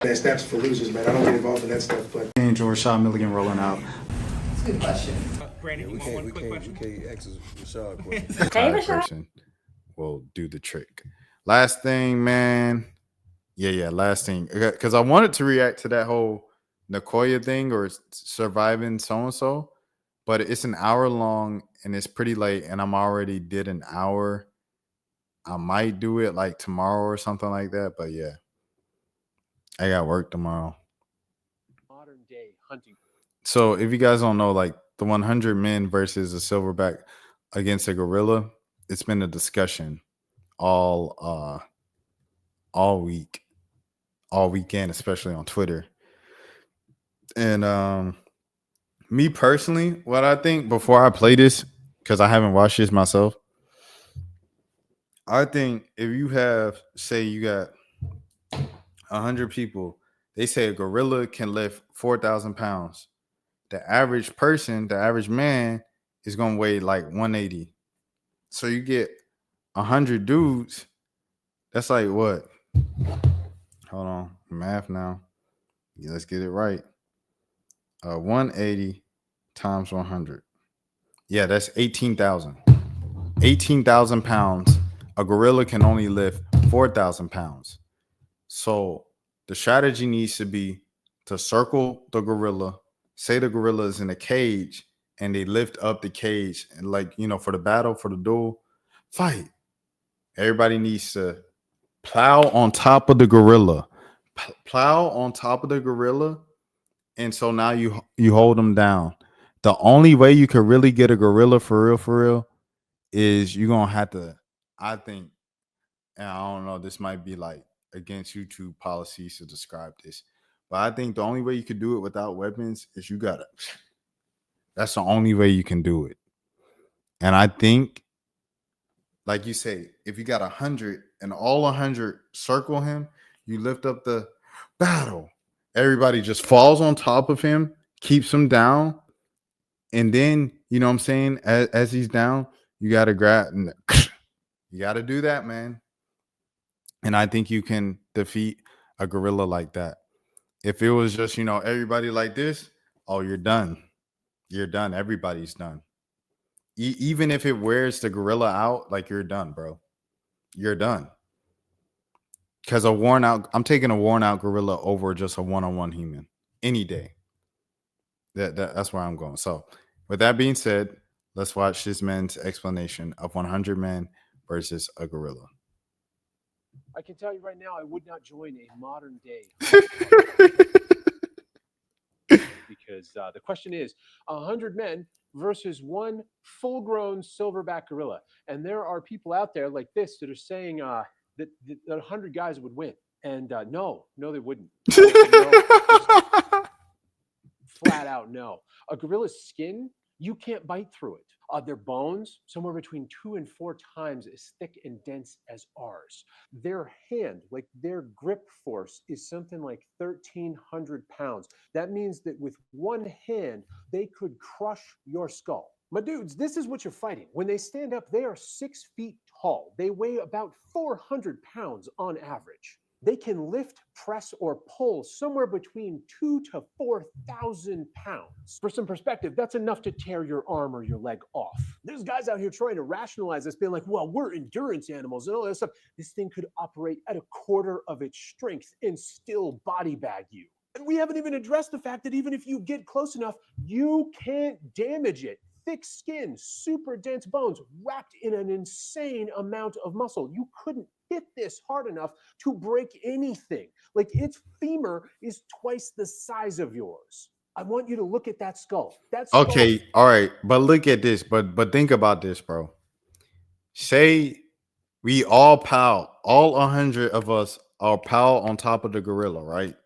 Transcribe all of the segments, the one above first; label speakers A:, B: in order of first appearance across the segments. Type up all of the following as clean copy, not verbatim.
A: That snaps for losers, man. I don't get involved in that stuff, but
B: Angel Rashad Milligan rolling out.
C: That's a good question.
D: Brandon, you want one quick question?
E: We can't ask Rashad question.
F: Hey,
B: Tired
F: Rashad.
B: person will do the trick. Last thing, man. Yeah. Last thing, because I wanted to react to that whole Nicoya thing or surviving so and so, but it's an hour long and it's pretty late, and I'm already did an hour. I might do it like tomorrow or something like that, but yeah, I got work tomorrow.
D: Modern day hunting.
B: So if you guys don't know, like the 100 men versus a silverback against a gorilla, it's been a discussion all week, all weekend, especially on Twitter. And me personally, what I think before I play this, because I haven't watched this myself, I think if you have, say, you got 100 people, they say a gorilla can lift 4,000 pounds. The average person, the average man, is gonna weigh like 180. So you get 100 dudes. That's like what? Hold on, math now. Yeah, let's get it right. 180 times 100. Yeah, that's 18,000. 18,000 pounds. A gorilla can only lift 4,000 pounds. So the strategy needs to be to circle the gorilla, say the gorilla is in a cage, and they lift up the cage. And like, for the battle, for the duel, fight. Everybody needs to plow on top of the gorilla. Plow on top of the gorilla. And so now you hold them down. The only way you can really get a gorilla for real, is you're gonna have to, I think, and I don't know, this might be like against YouTube policies to describe this, but I think the only way you could do it without weapons is that's the only way you can do it. And I think, like you say, if you got 100 and all 100 circle him, you lift up the battle. Everybody just falls on top of him, keeps him down, and then you know what I'm saying. As he's down, you got to grab. And you got to do that, man. And I think you can defeat a gorilla like that. If it was just everybody like this, oh, you're done. You're done. Everybody's done. Even if it wears the gorilla out, like you're done, bro. You're done. Because I'm taking a worn out gorilla over just a one-on-one human any day. That's where I'm going. So, with that being said, let's watch this man's explanation of 100 men versus a gorilla.
D: I can tell you right now, I would not join a modern day because the question is 100 men versus one full-grown silverback gorilla, and there are people out there like this that are saying that 100 guys would win, and no, they wouldn't. Flat out no. A gorilla's skin, you can't bite through it. Their bones, somewhere between 2 and 4 times as thick and dense as ours. Their hand, like their grip force, is something like 1,300 pounds. That means that with one hand, they could crush your skull. My dudes, this is what you're fighting. When they stand up, they are 6 feet tall. They weigh about 400 pounds on average. They can lift, press, or pull somewhere between 2,000 to 4,000 pounds. For some perspective, that's enough to tear your arm or your leg off. There's guys out here trying to rationalize this, being like, well, we're endurance animals and all that stuff. This thing could operate at a quarter of its strength and still body bag you. And we haven't even addressed the fact that even if you get close enough, you can't damage it. Thick skin, super dense bones, wrapped in an insane amount of muscle. You couldn't hit this hard enough to break anything. Like its femur is twice the size of yours. I want you to look at that skull.
B: Okay, all right, but look at this. But think about this, bro. Say we all 100 of us are on top of the gorilla, right?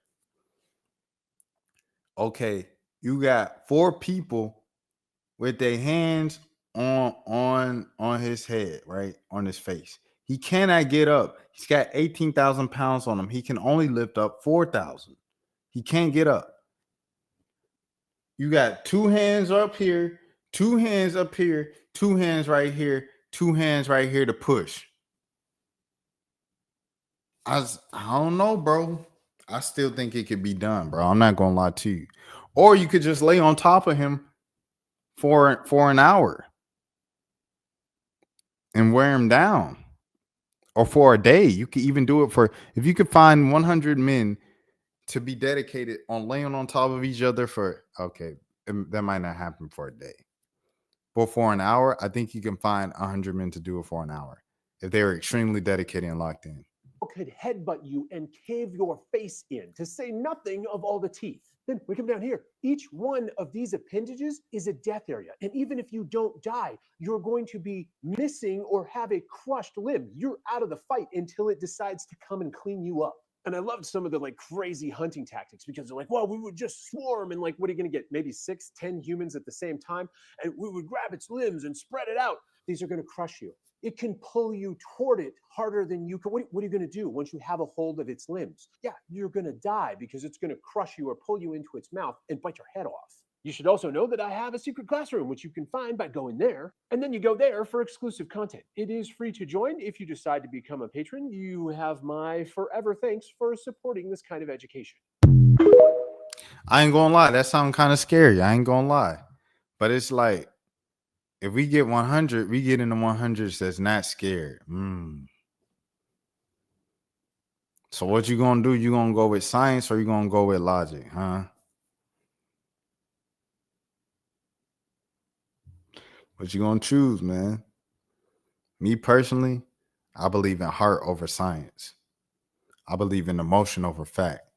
B: Okay, you got 4 people with their hands on his head, right? On his face. He cannot get up. He's got 18,000 pounds on him. He can only lift up 4,000. He can't get up. You got 2 hands up here, 2 hands up here, 2 hands right here, 2 hands right here to push. I don't know, bro. I still think it could be done, bro. I'm not gonna lie to you. Or you could just lay on top of him for an hour and wear him down. Or for a day. You could even do it for, if you could find 100 men to be dedicated on laying on top of each other for, okay, that might not happen for a day. But for an hour, I think you can find 100 men to do it for an hour if they were extremely dedicated and locked in.
D: Could headbutt you and cave your face in, to say nothing of all the teeth. Then we come down here. Each one of these appendages is a death area. And even if you don't die, you're going to be missing or have a crushed limb. You're out of the fight until it decides to come and clean you up. And I loved some of the like crazy hunting tactics, because they're like, well, we would just swarm and like, what are you going to get? Maybe 6, 10 humans at the same time. And we would grab its limbs and spread it out. These are going to crush you. It can pull you toward it harder than you can. What are you going to do once you have a hold of its limbs? Yeah, you're going to die, because it's going to crush you or pull you into its mouth and bite your head off. You should also know that I have a secret classroom, which you can find by going there. And then you go there for exclusive content. It is free to join. If you decide to become a patron, you have my forever thanks for supporting this kind of education.
B: I ain't gonna lie. That sounds kind of scary. I ain't gonna lie. But it's like, if we get 100, we get in the 100s that's not scared. So what you gonna do? You gonna go with science or you gonna go with logic, huh? What you gonna choose, man? Me personally, I believe in heart over science. I believe in emotion over fact.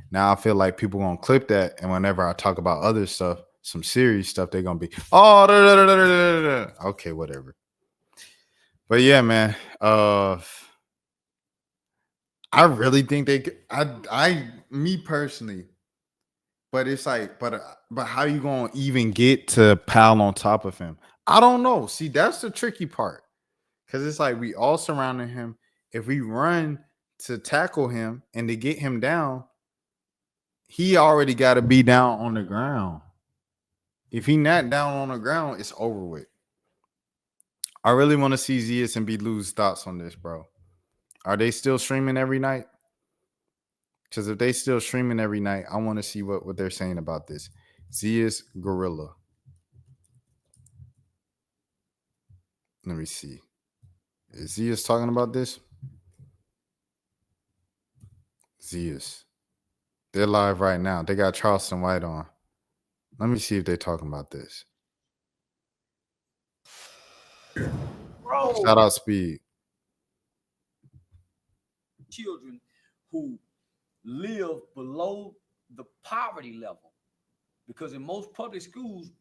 B: Now I feel like people gonna clip that, and whenever I talk about other stuff, some serious stuff, they're gonna be, oh, da, da, da, da, da, da. Okay, whatever. But yeah, man. I really think they could, me personally, but it's like, but how you gonna even get to pile on top of him? I don't know. See, that's the tricky part, because it's like we all surrounding him. If we run to tackle him and to get him down, he already got to be down on the ground. If he not down on the ground, it's over with. I really want to see Zeus and B Lou's thoughts on this, bro. Are they still streaming every night? Because if they still streaming every night, I want to see what they're saying about this. Zeus Gorilla. Let me see. Is Zeus talking about this? Zeus. They're live right now. They got Charleston White on. Let me see if they're talking about this.
C: Bro.
B: Shout out Speed.
C: Children who live below the poverty level, because in most public schools,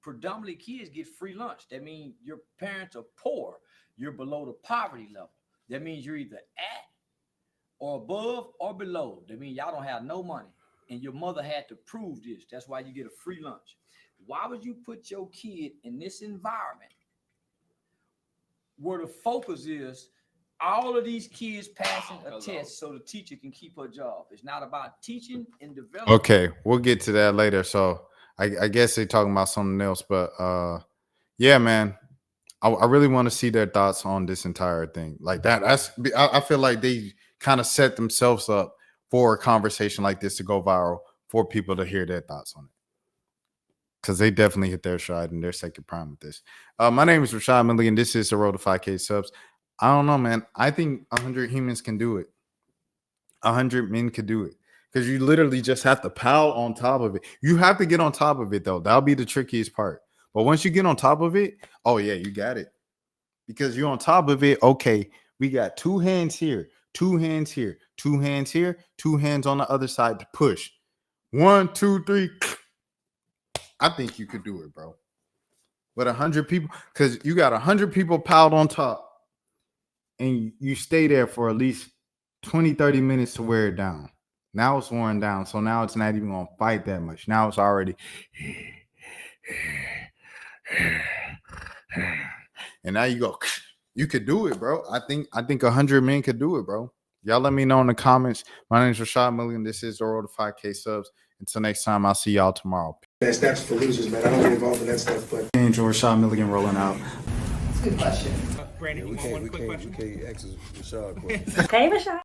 C: predominantly kids get free lunch. That means your parents are poor. You're below the poverty level. That means you're either at or above or below. That means y'all don't have no money, and your mother had to prove this. That's why you get a free lunch. Why would you put your kid in this environment where the focus is all of these kids passing a test so the teacher can keep her job? It's not about teaching and developing.
B: Okay, we'll get to that later. So I guess they're talking about something else, but yeah, man, I really want to see their thoughts on this entire thing. Like that, I feel like they kind of set themselves up for a conversation like this to go viral, for people to hear their thoughts on it, because they definitely hit their stride in their second prime with this. My name is Rashad Milligan. This is the road to 5K subs. I don't know, man. I think 100 humans can do it. 100 men could do it, because you literally just have to pile on top of it. You have to get on top of it, though. That'll be the trickiest part. But once you get on top of it, oh, yeah, you got it. Because you're on top of it. Okay, we got 2 hands here, 2 hands here, 2 hands here, 2 hands on the other side to push. 1, 2, 3. I think you could do it, bro. But 100 people, because you got 100 people piled on top, and you stay there for at least 20, 30 minutes to wear it down. Now it's worn down, so now it's not even going to fight that much. Now it's already, and now you go, you could do it, bro. I think 100 men could do it, bro. Y'all let me know in the comments. My name is Rashad Milligan. This is the road to 5K subs. Until next time, I'll see y'all tomorrow.
A: That's for losers, man. I don't get involved in that stuff, but
B: Angel Rashad Milligan rolling out.
F: Good question.
E: We can't ask Rashad a question.
F: Hey, Rashad.